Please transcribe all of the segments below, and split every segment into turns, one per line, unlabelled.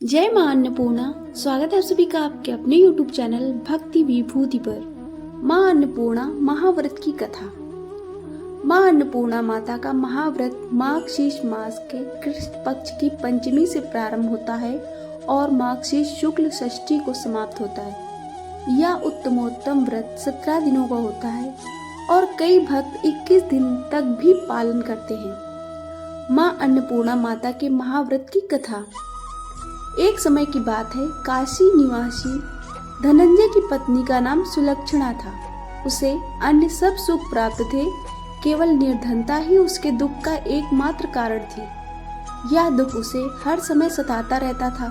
जय मां अन्नपूर्णा। स्वागत है आप सभी का आपके अपने YouTube चैनल भक्ति विभूति पर। मां अन्नपूर्णा महाव्रत की कथा। मां अन्नपूर्णा माता का महाव्रत माघ मास के कृष्ण पक्ष की पंचमी से प्रारंभ होता है और माघ शुक्ल षष्ठी को समाप्त होता है। यह उत्तमोत्तम व्रत 17 दिनों का होता है और कई भक्त 21 दिन तक भी पालन करते हैं। मां अन्नपूर्णा माता के महाव्रत की कथा। एक समय की बात है, काशी निवासी धनंजय की पत्नी का नाम सुलक्षणा था। उसे अन्य सब सुख प्राप्त थे, केवल निर्धनता ही उसके दुख का एकमात्र कारण थी। यह दुख उसे हर समय सताता रहता था।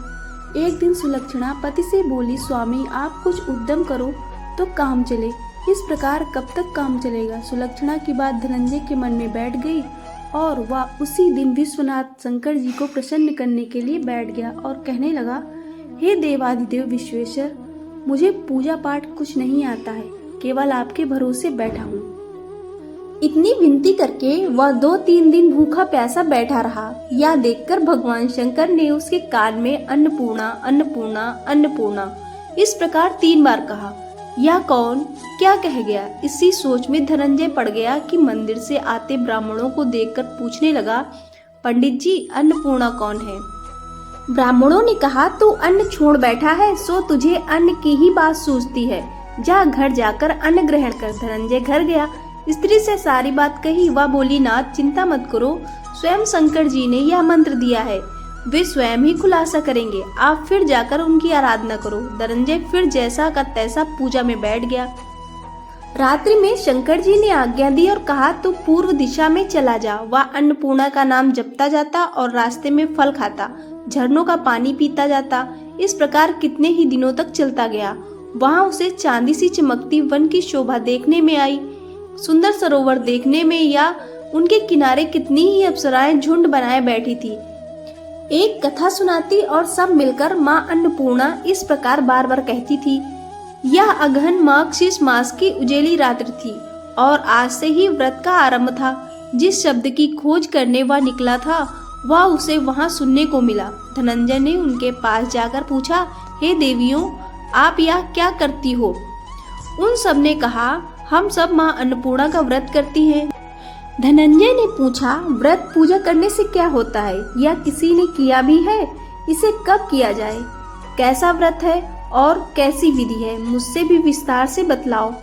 एक दिन सुलक्षणा पति से बोली, स्वामी आप कुछ उद्यम करो तो काम चले। इस प्रकार कब तक काम चलेगा। सुलक्षणा की बात धनंजय के मन में बैठ गई और वह उसी दिन विश्वनाथ शंकर जी को प्रसन्न करने के लिए बैठ गया और कहने लगा, हे देवाधिदेव विश्वेश्वर, मुझे पूजा पाठ कुछ नहीं आता है, केवल आपके भरोसे बैठा हूँ। इतनी विनती करके वह 2-3 दिन भूखा प्यासा बैठा रहा। यह देखकर भगवान शंकर ने उसके कान में अन्नपूर्णा अन्नपूर्णा अन्नपूर्णा इस प्रकार 3 बार कहा। यह कौन क्या कह गया। इसी सोच में धनंजय पड़ गया कि मंदिर से आते ब्राह्मणों को देखकर पूछने लगा, पंडित जी अन्नपूर्णा कौन है। ब्राह्मणों ने कहा, तू अन्न छोड़ बैठा है, सो तुझे अन्न की ही बात सूझती है, जा घर जाकर अन्न ग्रहण कर। धनंजय घर गया, स्त्री से सारी बात कही। वह बोली, नाथ चिंता मत करो, स्वयं शंकर जी ने यह मंत्र दिया है, वे स्वयं ही खुलासा करेंगे, आप फिर जाकर उनकी आराधना करो। धनंजय फिर जैसा का तैसा पूजा में बैठ गया। रात्रि में शंकर जी ने आज्ञा दी और कहा, तू पूर्व दिशा में चला जा। वह अन्नपूर्णा का नाम जपता जाता और रास्ते में फल खाता, झरनों का पानी पीता जाता। इस प्रकार कितने ही दिनों तक चलता गया। वहाँ उसे चांदी सी चमकती वन की शोभा देखने में आई। सुंदर सरोवर देखने में या उनके किनारे कितनी ही अप्सराएं झुंड बनाए बैठी थी। एक कथा सुनाती और सब मिलकर मां अन्नपूर्णा इस प्रकार बार बार कहती थी। यह अगहन माघ मास की उजेली रात्रि थी और आज से ही व्रत का आरंभ था। जिस शब्द की खोज करने वह निकला था वह उसे वहां सुनने को मिला। धनंजय ने उनके पास जाकर पूछा, हे देवियों, आप यह क्या करती हो। उन सब ने कहा, हम सब मां अन्नपूर्णा का व्रत करती हैं। धनंजय ने पूछा, व्रत पूजा करने से क्या होता है, या किसी ने किया भी है, इसे कब किया जाए, कैसा व्रत है और कैसी विधि है, मुझसे भी विस्तार से बतलाओ।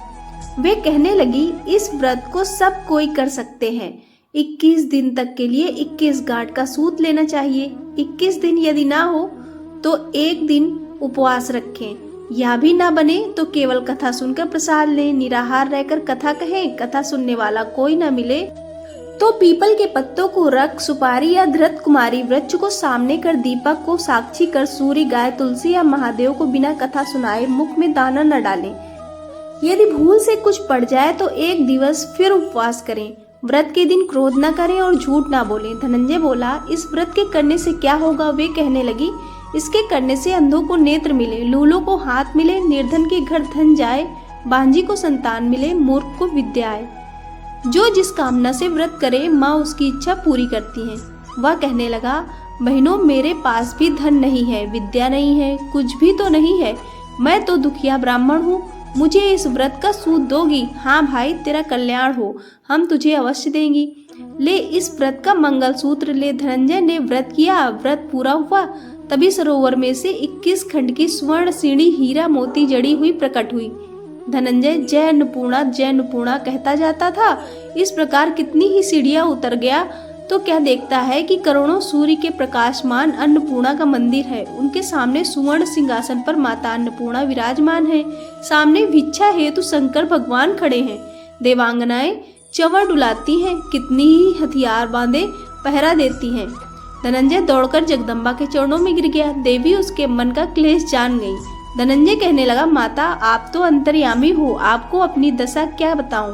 वे कहने लगी, इस व्रत को सब कोई कर सकते हैं। 21 दिन तक के लिए 21 गांठ का सूत लेना चाहिए। 21 दिन यदि ना हो तो एक दिन उपवास रखें, या भी ना बने तो केवल कथा सुनकर प्रसाद लें। निराहार रहकर कथा कहें, कथा सुनने वाला कोई ना मिले तो पीपल के पत्तों को रख, सुपारी या धृत कुमारी वृक्ष को सामने कर, दीपक को साक्षी कर, सूर्य, गाय, तुलसी या महादेव को बिना कथा सुनाए मुख में दाना न डालें। यदि भूल से कुछ पड़ जाए तो 1 दिवस फिर उपवास करें। व्रत के दिन क्रोध न करें और झूठ ना बोलें। धनंजय बोला, इस व्रत के करने से क्या होगा। वे कहने लगी, इसके करने से अंधों को नेत्र मिले, लूलों को हाथ मिले, निर्धन के घर धन जाए, बांझी को संतान मिले, मूर्ख को विद्या आए। जो जिस कामना से व्रत करे माँ उसकी इच्छा पूरी करती है। वह कहने लगा, बहनों मेरे पास भी धन नहीं है, विद्या नहीं है, कुछ भी तो नहीं है, मैं तो दुखिया ब्राह्मण हूँ, मुझे इस व्रत का सूत दोगी। हाँ भाई, तेरा कल्याण हो, हम तुझे अवश्य देंगी, ले इस व्रत का मंगल सूत्र ले। धनंजय ने व्रत किया, व्रत पूरा हुआ, तभी सरोवर में से 21 खंड की स्वर्ण सीढ़ी हीरा मोती जड़ी हुई प्रकट हुई। धनंजय जय अन्नपूर्णा कहता जाता था। इस प्रकार कितनी ही सीढ़ियां उतर गया तो क्या देखता है कि करोड़ों सूर्य के प्रकाशमान अन्नपूर्णा का मंदिर है। उनके सामने सुवर्ण सिंहासन पर माता अन्नपूर्णा विराजमान है। सामने भिक्षा हेतु शंकर भगवान खड़े हैं। देवांगनाएं चंवर डुलाती हैं, कितनी ही हथियार बांधे पहरा देती हैं। धनंजय दौड़कर जगदम्बा के चरणों में गिर गया। देवी उसके मन का क्लेश जान गई। धनंजय कहने लगा, माता आप तो अंतर्यामी हो, आपको अपनी दशा क्या बताऊं।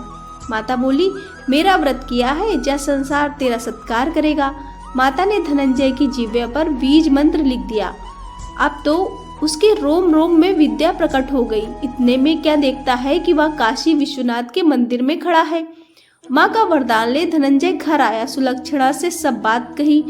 माता बोली, मेरा व्रत किया है, जा संसार तेरा सत्कार करेगा। माता ने धनंजय की जिह्वा पर बीज मंत्र लिख दिया। अब तो उसके रोम रोम में विद्या प्रकट हो गई। इतने में क्या देखता है कि वह काशी विश्वनाथ के मंदिर में खड़ा है। माँ का वरदान ले धनंजय घर आया। सुलक्षणा से सब बात कही।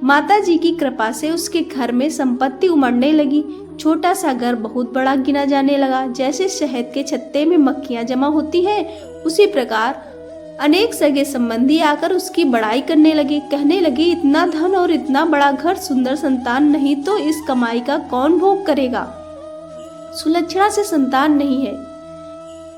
माता जी की कृपा से उसके घर में संपत्ति उमड़ने लगी। छोटा सा घर बहुत बड़ा गिना जाने लगा। जैसे शहद के छत्ते में मक्खियां जमा होती हैं, उसी प्रकार अनेक सगे संबंधी आकर उसकी बड़ाई करने लगे। कहने लगे, इतना धन और इतना बड़ा घर, सुंदर संतान नहीं तो इस कमाई का कौन भोग करेगा। सुलक्षणा से संतान नहीं है,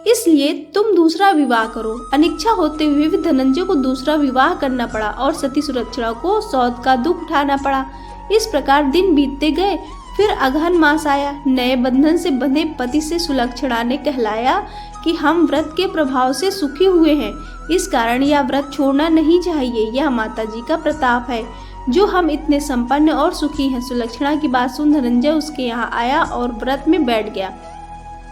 इसलिए तुम दूसरा विवाह करो। अनिच्छा होते हुए भी धनंजय को दूसरा विवाह करना पड़ा और सती सुलक्षणा को सौत का दुख उठाना पड़ा। इस प्रकार दिन बीतते गए। फिर अगहन मास आया। नए बंधन से बंधे पति से सुलक्षणा ने कहलाया कि हम व्रत के प्रभाव से सुखी हुए हैं, इस कारण यह व्रत छोड़ना नहीं चाहिए। यह माता जी का प्रताप है जो हम इतने संपन्न और सुखी हैं। सुलक्षणा की बात सुन धनंजय उसके यहाँ आया और व्रत में बैठ गया।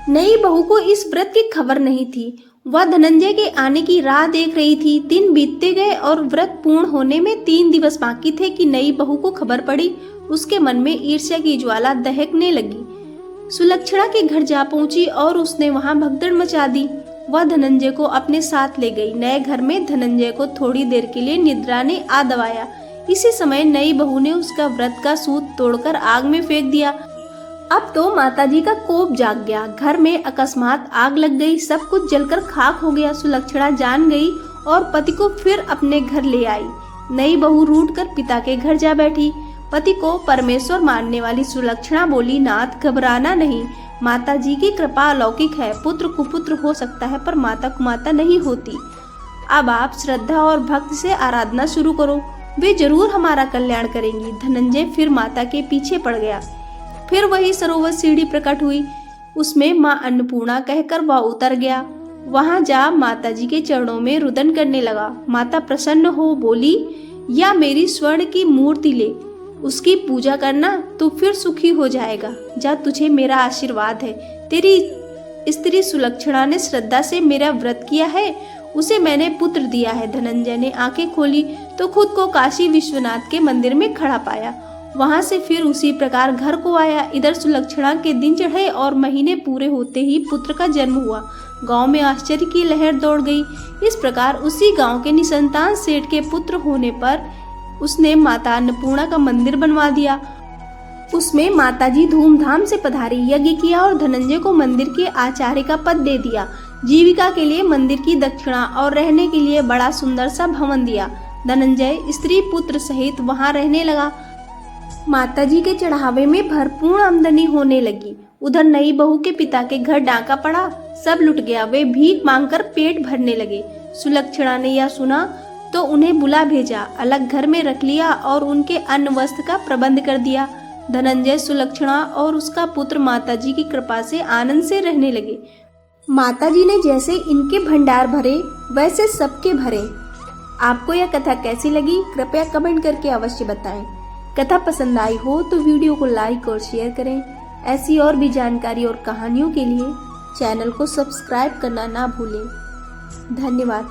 नई बहू को इस व्रत की खबर नहीं थी। वह धनंजय के आने की राह देख रही थी। दिन बीतते गए और व्रत पूर्ण होने में 3 दिवस बाकी थे कि नई बहू को खबर पड़ी। उसके मन में ईर्ष्या की ज्वाला दहकने लगी। सुलक्षणा के घर जा पहुंची और उसने वहां भगदड़ मचा दी। वह धनंजय को अपने साथ ले गई। नए घर में धनंजय को थोड़ी देर के लिए निद्रा ने आ दबाया। इसी समय नई बहू ने उसका व्रत का सूत तोड़कर आग में फेंक दिया। अब तो माताजी का कोप जाग गया। घर में अकस्मात आग लग गई। सब कुछ जलकर खाक हो गया। सुलक्षणा जान गई और पति को फिर अपने घर ले आई। नई बहू रूठ कर पिता के घर जा बैठी। पति को परमेश्वर मानने वाली सुलक्षणा बोली, नाथ घबराना नहीं, माता जी की कृपा अलौकिक है। पुत्र कुपुत्र हो सकता है पर माता कुमाता नहीं होती। अब आप श्रद्धा और भक्ति से आराधना शुरू करो, वे जरूर हमारा कल्याण करेंगी। धनंजय फिर माता के पीछे पड़ गया। फिर वही सरोवर सीढ़ी प्रकट हुई। उसमें माँ अन्नपूर्णा कहकर वह उतर गया। वहां जा माता जी के चरणों में रुदन करने लगा। माता प्रसन्न हो बोली, या मेरी स्वर्ण की मूर्ति ले, उसकी पूजा करना, तू फिर सुखी हो जाएगा। जा, तुझे मेरा आशीर्वाद है। तेरी स्त्री सुलक्षणा ने श्रद्धा से मेरा व्रत किया है, उसे मैंने पुत्र दिया है। धनंजय ने आंखें खोली तो खुद को काशी विश्वनाथ के मंदिर में खड़ा पाया। वहां से फिर उसी प्रकार घर को आया। इधर सुलक्षणा के दिन चढ़े और महीने पूरे होते ही पुत्र का जन्म हुआ। गांव में आश्चर्य की लहर दौड़ गई। इस प्रकार उसी गांव के निसंतान सेठ के पुत्र होने पर उसने माता अन्नपूर्णा का मंदिर बनवा दिया। उसमें माताजी धूमधाम से पधारी, यज्ञ किया और धनंजय को मंदिर के आचार्य का पद दे दिया। जीविका के लिए मंदिर की दक्षिणा और रहने के लिए बड़ा सुंदर सा भवन दिया। धनंजय स्त्री पुत्र सहित वहां रहने लगा। माताजी के चढ़ावे में भरपूर आमदनी होने लगी। उधर नई बहू के पिता के घर डाका पड़ा, सब लुट गया। वे भीख मांगकर पेट भरने लगे। सुलक्षणा ने यह सुना तो उन्हें बुला भेजा, अलग घर में रख लिया और उनके अन्न वस्त्र का प्रबंध कर दिया। धनंजय, सुलक्षणा और उसका पुत्र माताजी की कृपा से आनंद से रहने लगे। माताजी ने जैसे इनके भंडार भरे वैसे सबके भरे। आपको यह कथा कैसी लगी कृपया कमेंट करके अवश्य बताएं। कथा पसंद आई हो तो वीडियो को लाइक और शेयर करें। ऐसी और भी जानकारी और कहानियों के लिए चैनल को सब्सक्राइब करना ना भूलें। धन्यवाद।